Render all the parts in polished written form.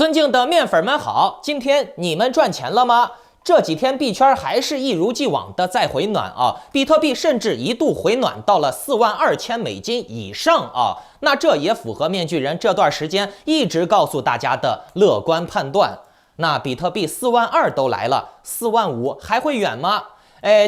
尊敬的面粉们好，今天你们赚钱了吗？这几天币圈还是一如既往的在回暖啊，比特币甚至一度回暖到了42000美金以上啊，那这也符合面具人这段时间一直告诉大家的乐观判断。那比特币42000都来了，45000还会远吗？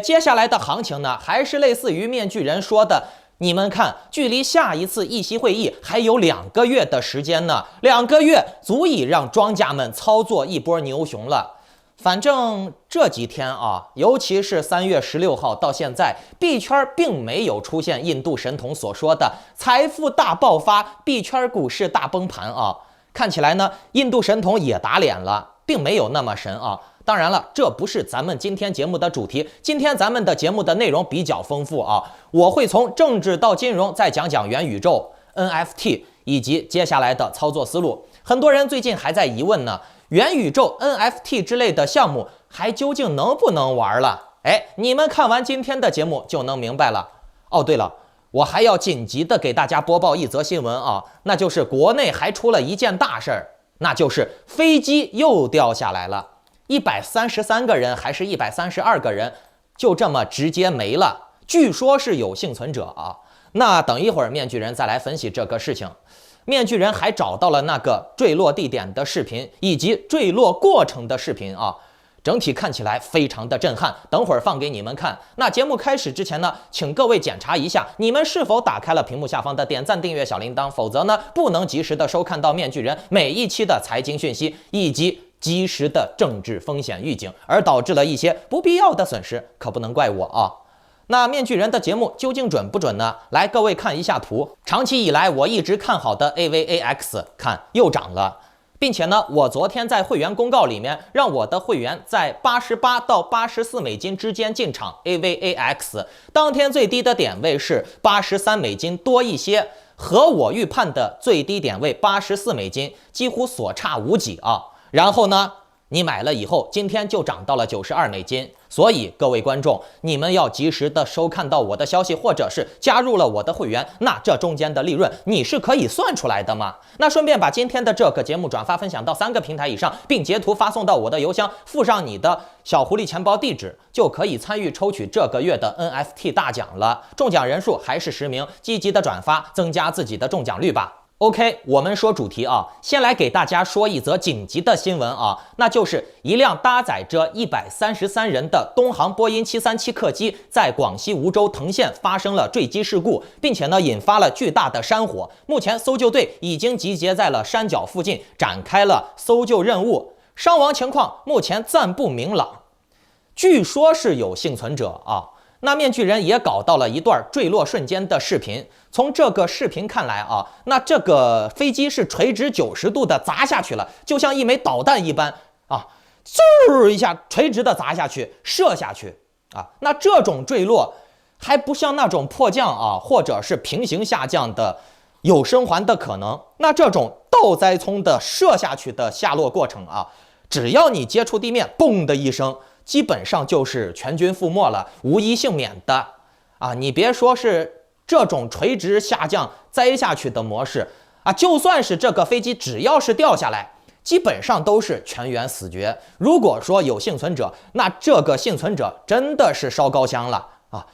接下来的行情呢，还是类似于面具人说的。你们看，距离下一次议息会议还有2个月的时间呢，2个月足以让庄家们操作一波牛熊了。反正这几天啊，尤其是3月16号到现在，币圈并没有出现印度神童所说的财富大爆发、币圈股市大崩盘啊。看起来呢，印度神童也打脸了，并没有那么神啊。当然了，这不是咱们今天节目的主题。今天咱们的节目的内容比较丰富啊，我会从政治到金融，再讲讲元宇宙、NFT 以及接下来的操作思路。很多人最近还在疑问呢，元宇宙、NFT 之类的项目还究竟能不能玩了？你们看完今天的节目就能明白了。哦，对了，我还要紧急的给大家播报一则新闻啊，那就是国内还出了一件大事儿，那就是飞机又掉下来了。133个人还是132个人，就这么直接没了。据说是有幸存者啊。那等一会儿面具人再来分析这个事情。面具人还找到了那个坠落地点的视频以及坠落过程的视频啊，整体看起来非常的震撼。等会儿放给你们看。那节目开始之前呢，请各位检查一下你们是否打开了屏幕下方的点赞、订阅、小铃铛，否则呢不能及时的收看到面具人每一期的财经讯息以及及时的政治风险预警，而导致了一些不必要的损失，可不能怪我啊。那面具人的节目究竟准不准呢？来，各位看一下图，长期以来我一直看好的 AVAX 看又涨了，并且呢，我昨天在会员公告里面让我的会员在88到84美金之间进场 AVAX， 当天最低的点位是83美金多一些，和我预判的最低点位84美金几乎所差无几啊。然后呢，你买了以后，今天就涨到了92美金。所以各位观众，你们要及时的收看到我的消息，或者是加入了我的会员，那这中间的利润你是可以算出来的嘛？那顺便把今天的这个节目转发分享到3个平台以上，并截图发送到我的邮箱，附上你的小狐狸钱包地址，就可以参与抽取这个月的 NFT 大奖了。中奖人数还是10名，积极的转发，增加自己的中奖率吧。OK， 我们说主题啊，先来给大家说一则紧急的新闻啊，那就是一辆搭载着133人的东航波音737客机在广西梧州藤县发生了坠机事故，并且呢引发了巨大的山火。目前搜救队已经集结在了山脚附近，展开了搜救任务。伤亡情况目前暂不明朗，据说是有幸存者啊。那面具人也搞到了一段坠落瞬间的视频，从这个视频看来啊，那这个飞机是垂直90度的砸下去了，就像一枚导弹一般啊，嗖一下垂直的砸下去，射下去啊。那这种坠落还不像那种迫降啊，或者是平行下降的有生还的可能。那这种倒栽葱的射下去的下落过程啊，只要你接触地面，嘣的一声，基本上就是全军覆没了，无一幸免的啊！你别说是这种垂直下降栽下去的模式啊，就算是这个飞机只要是掉下来，基本上都是全员死绝。如果说有幸存者，那这个幸存者真的是烧高香了啊！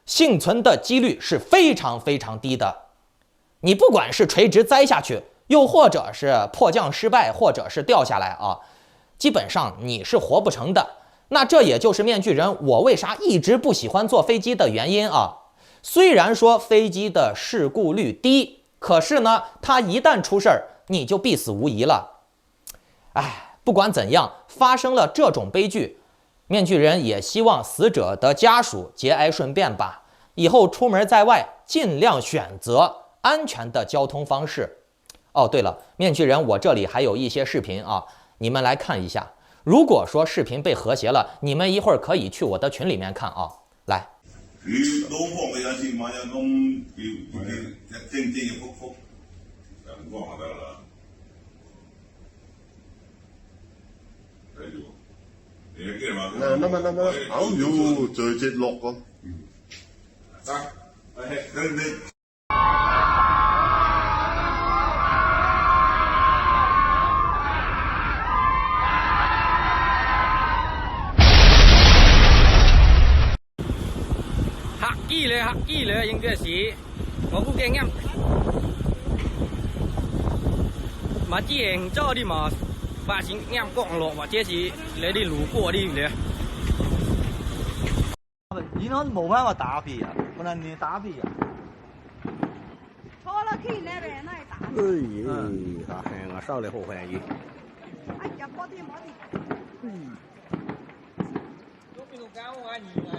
幸存的几率是非常非常低的。你不管是垂直栽下去，又或者是迫降失败，或者是掉下来啊，基本上你是活不成的。那这也就是面具人我为啥一直不喜欢坐飞机的原因啊。虽然说飞机的事故率低，可是呢，它一旦出事儿，你就必死无疑了。不管怎样，发生了这种悲剧，面具人也希望死者的家属节哀顺变吧。以后出门在外，尽量选择安全的交通方式。哦，对了，面具人我这里还有一些视频啊，你们来看一下。如果说視頻被和諧了，你們一會兒可以去我的群裡面看啊。來，再接落個。เลยครับอี้เลยยังเกิดสี我不给俺嘛这样做的嘛把钱俺讲了嘛这是来的路过的了你那没办法打比呀，不然你打比呀。错了去那边那打。哎呀，大汉啊，少来好欢喜。哎呀，冇啲冇啲。我俾侬讲我啊你啊，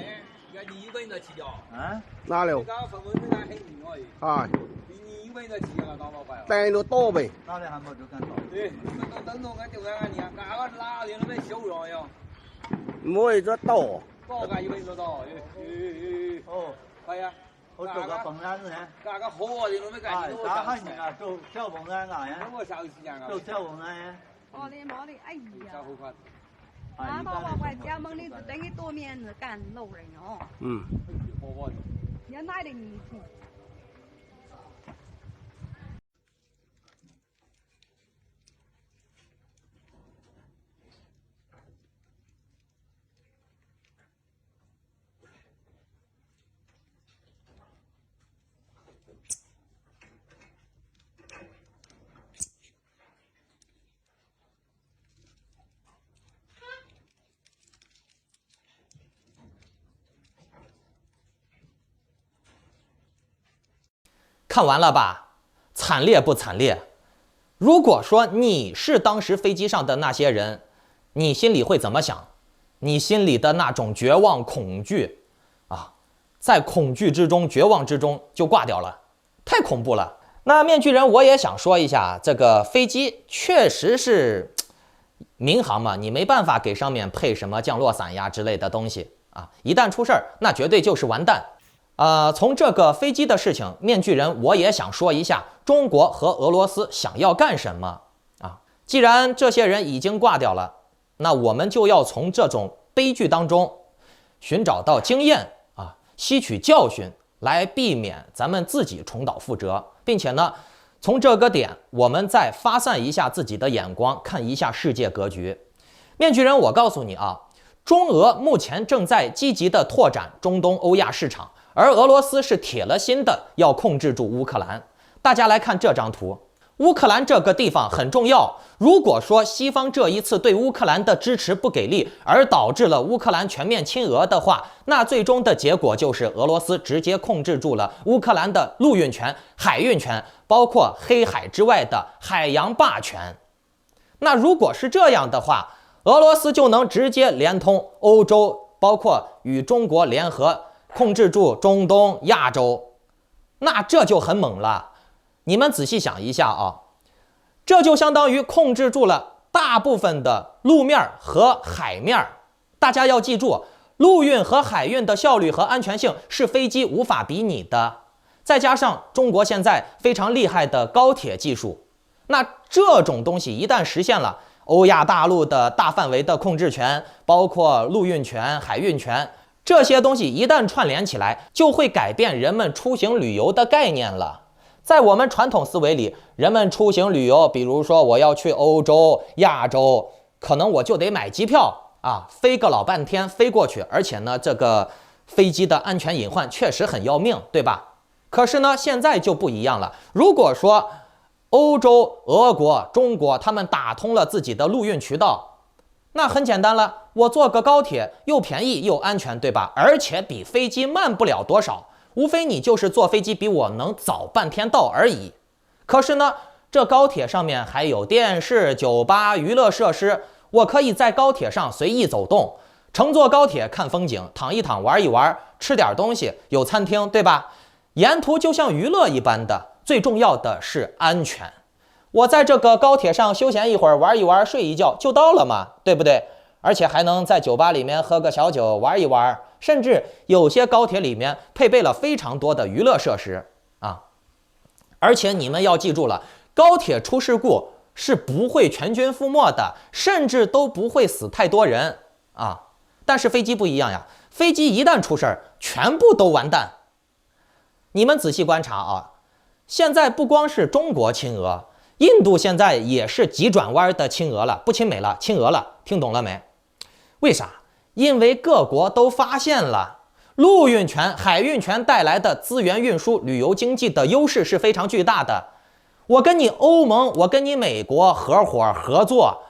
要你一个人在吃掉。啊？哪了？刚分分钟还很硬而已。啊，你一个人在吃啊，当老板。带了多呗。哪里还没就干到？对，等侬俺就俺你啊，俺个哪里那边修了呀？没这多。多个一个人做到，哦，係啊，我做個蹦山呢。大家好啊，你攞咩啊，計？打開你啊，做跳蹦山啊呀？我小時間啊，做跳蹦山呀？冇啲冇啲，哎呀。好快。拿到我外家门里等于多面子干路人哦。嗯。你哪里你去？看完了吧？惨烈不惨烈？如果说你是当时飞机上的那些人，你心里会怎么想？你心里的那种绝望、恐惧啊，在恐惧之中、绝望之中就挂掉了，太恐怖了。那面具人，我也想说一下，这个飞机确实是民航嘛，你没办法给上面配什么降落伞呀之类的东西啊，一旦出事儿，那绝对就是完蛋。从这个飞机的事情，面具人我也想说一下，中国和俄罗斯想要干什么啊？既然这些人已经挂掉了，那我们就要从这种悲剧当中寻找到经验啊，吸取教训，来避免咱们自己重蹈覆辙，并且呢，从这个点我们再发散一下自己的眼光，看一下世界格局。面具人，我告诉你啊，中俄目前正在积极的拓展中东欧亚市场。而俄罗斯是铁了心的要控制住乌克兰。大家来看这张图，乌克兰这个地方很重要。如果说西方这一次对乌克兰的支持不给力，而导致了乌克兰全面亲俄的话，那最终的结果就是俄罗斯直接控制住了乌克兰的陆运权、海运权，包括黑海之外的海洋霸权。那如果是这样的话，俄罗斯就能直接连通欧洲，包括与中国联合。控制住中东、亚洲，那这就很猛了。你们仔细想一下啊，这就相当于控制住了大部分的路面和海面。大家要记住，陆运和海运的效率和安全性是飞机无法比拟的。再加上中国现在非常厉害的高铁技术，那这种东西一旦实现了，欧亚大陆的大范围的控制权，包括陆运权、海运权。这些东西一旦串联起来，就会改变人们出行旅游的概念了。在我们传统思维里，人们出行旅游，比如说我要去欧洲、亚洲，可能我就得买机票啊，飞个老半天飞过去，而且呢，这个飞机的安全隐患确实很要命，对吧？可是呢，现在就不一样了。如果说欧洲、俄国、中国他们打通了自己的陆运渠道，那很简单了，我坐个高铁又便宜又安全，对吧？而且比飞机慢不了多少，无非你就是坐飞机比我能早半天到而已。可是呢，这高铁上面还有电视、酒吧、娱乐设施，我可以在高铁上随意走动，乘坐高铁看风景，躺一躺，玩一玩，吃点东西，有餐厅，对吧？沿途就像娱乐一般的，最重要的是安全。我在这个高铁上休闲一会儿，玩一玩，睡一觉就到了嘛，对不对？而且还能在酒吧里面喝个小酒，玩一玩，甚至有些高铁里面配备了非常多的娱乐设施啊。而且你们要记住了，高铁出事故是不会全军覆没的，甚至都不会死太多人啊。但是飞机不一样呀，飞机一旦出事儿，全部都完蛋。你们仔细观察啊，现在不光是中国亲俄，印度现在也是急转弯的亲俄了，不亲美了，亲俄了，听懂了没？为啥？因为各国都发现了，陆运权、海运权带来的资源运输、旅游经济的优势是非常巨大的。我跟你欧盟，我跟你美国合伙合作，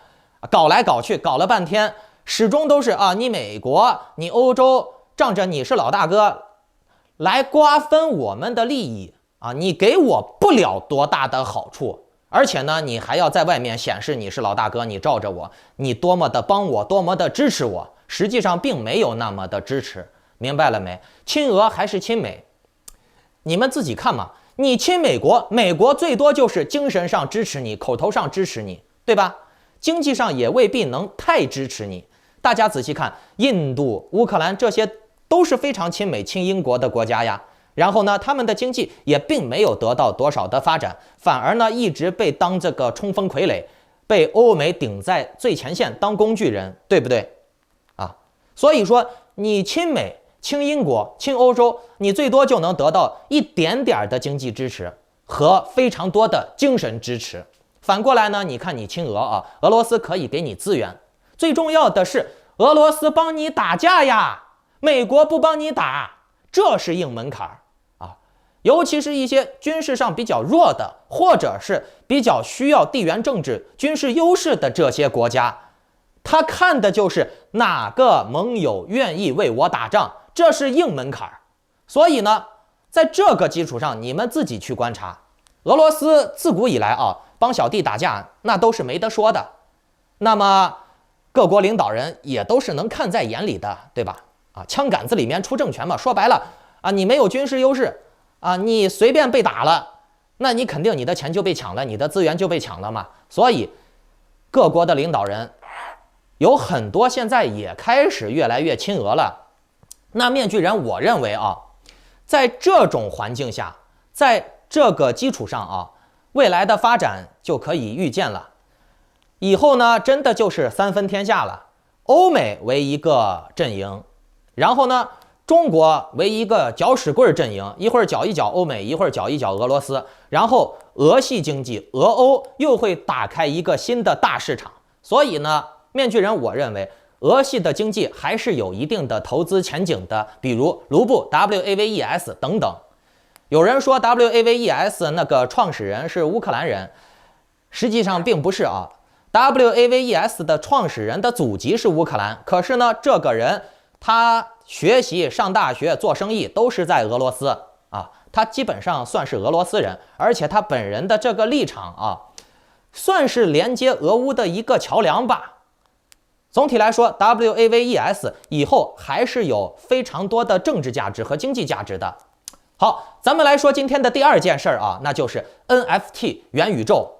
搞来搞去，搞了半天，始终都是啊，你美国、你欧洲仗着你是老大哥，来瓜分我们的利益啊，你给我不了多大的好处。而且呢，你还要在外面显示你是老大哥，你罩着我，你多么的帮我，多么的支持我，实际上并没有那么的支持，明白了没？亲俄还是亲美，你们自己看嘛。你亲美国，美国最多就是精神上支持你，口头上支持你，对吧？经济上也未必能太支持你。大家仔细看，印度、乌克兰这些都是非常亲美、亲英国的国家呀。然后呢，他们的经济也并没有得到多少的发展，反而呢一直被当这个冲锋傀儡，被欧美顶在最前线当工具人，对不对？啊，所以说你亲美、亲英国、亲欧洲，你最多就能得到一点点的经济支持和非常多的精神支持。反过来呢，你看你亲俄啊，俄罗斯可以给你资源，最重要的是俄罗斯帮你打架呀，美国不帮你打，这是硬门槛啊。尤其是一些军事上比较弱的，或者是比较需要地缘政治、军事优势的这些国家，他看的就是哪个盟友愿意为我打仗，这是硬门槛。所以呢，在这个基础上，你们自己去观察，俄罗斯自古以来啊，帮小弟打架那都是没得说的。那么各国领导人也都是能看在眼里的，对吧？啊，枪杆子里面出政权嘛，说白了啊，你没有军事优势啊，你随便被打了，那你肯定你的钱就被抢了，你的资源就被抢了嘛。所以各国的领导人有很多现在也开始越来越亲俄了。那面具人，我认为啊，在这种环境下，在这个基础上啊，未来的发展就可以预见了。以后呢，真的就是三分天下了，欧美为一个阵营，然后呢，中国为一个搅屎棍阵营，一会儿搅一搅欧美，一会儿搅一搅俄罗斯，然后俄系经济、俄欧又会打开一个新的大市场。所以呢，面具人，我认为俄系的经济还是有一定的投资前景的，比如卢布、WAVES 等等。有人说 WAVES 那个创始人是乌克兰人，实际上并不是啊。WAVES 的创始人的祖籍是乌克兰，可是呢，这个人他学习、上大学、做生意都是在俄罗斯啊，他基本上算是俄罗斯人，而且他本人的这个立场啊，算是连接俄乌的一个桥梁吧。总体来说 ，WAVES 以后还是有非常多的政治价值和经济价值的。好，咱们来说今天的第二件事儿啊，那就是 NFT 元宇宙。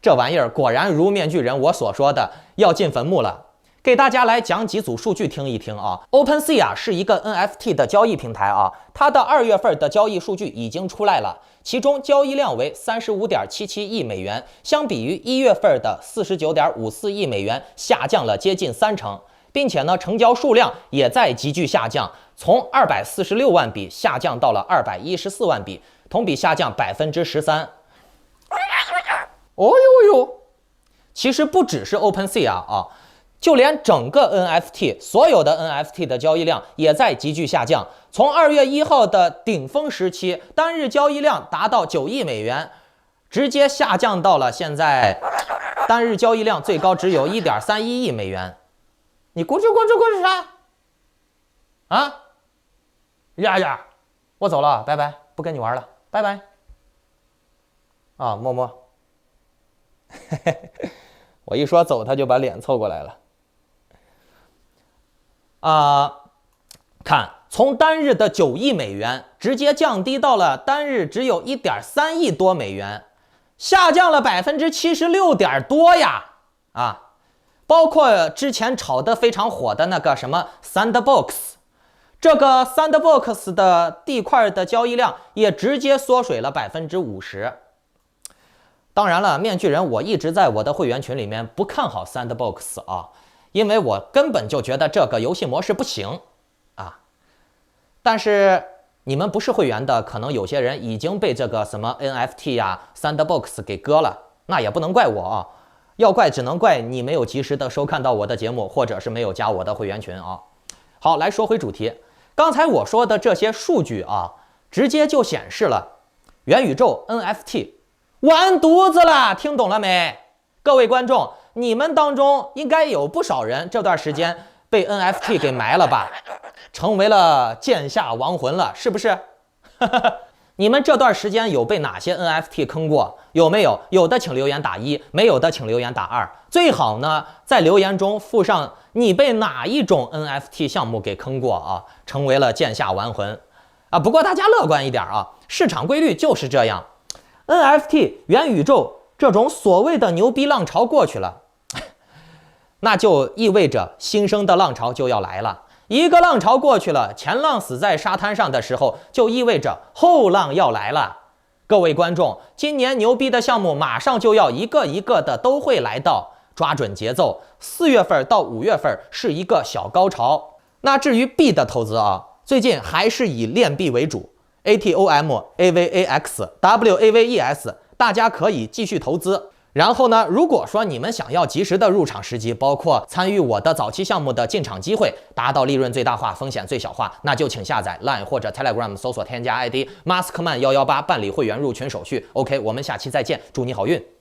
这玩意儿果然如面具人我所说的要进坟墓了。给大家来讲几组数据听一听啊。OpenSea 啊是一个 NFT 的交易平台啊，它的2月份的交易数据已经出来了，其中交易量为35.77亿美元，相比于1月份的49.54亿美元下降了接近30%，并且呢，成交数量也在急剧下降，从246万笔下降到了214万笔，同比下降13%。哦呦呦，其实不只是 OpenSea 啊，就连整个 NFT 所有的 NFT 的交易量也在急剧下降。从2月1号的顶峰时期，单日交易量达到9亿美元，直接下降到了现在单日交易量最高只有1.31亿美元。你咕吱咕吱咕吱啥？啊？呀，我走了，拜拜，不跟你玩了，拜拜。啊，么么。我一说走，他就把脸凑过来了。看，从单日的9亿美元直接降低到了单日只有1.3亿多美元，下降了76%点多呀！啊，包括之前炒得非常火的那个什么 Sandbox， 这个 Sandbox 的地块的交易量也直接缩水了50%。当然了，面具人，我一直在我的会员群里面不看好 Sandbox 啊，因为我根本就觉得这个游戏模式不行啊。但是你们不是会员的，可能有些人已经被这个什么 NFT 呀、Sandbox 给割了，那也不能怪我啊，要怪只能怪你没有及时的收看到我的节目，或者是没有加我的会员群啊。好，来说回主题，刚才我说的这些数据啊，直接就显示了元宇宙 NFT 完犊子了，听懂了没？各位观众，你们当中应该有不少人这段时间被 NFT 给埋了吧，成为了剑下亡魂了，是不是？你们这段时间有被哪些 NFT 坑过？有没有？有的请留言打1，没有的请留言打2。最好呢，在留言中附上你被哪一种 NFT 项目给坑过啊，成为了剑下亡魂啊。不过大家乐观一点啊，市场规律就是这样。NFT 元宇宙这种所谓的牛逼浪潮过去了，那就意味着新生的浪潮就要来了。一个浪潮过去了，前浪死在沙滩上的时候，就意味着后浪要来了。各位观众，今年牛逼的项目马上就要一个一个的都会来到，抓准节奏。4月份到5月份是一个小高潮。那至于币的投资啊，最近还是以链币为主 ，ATOM、AVAX、WAVES， 大家可以继续投资。然后呢，如果说你们想要及时的入场时机，包括参与我的早期项目的进场机会，达到利润最大化、风险最小化，那就请下载 Line 或者 Telegram 搜索添加 ID Maskman118 办理会员入群手续。OK， 我们下期再见，祝你好运。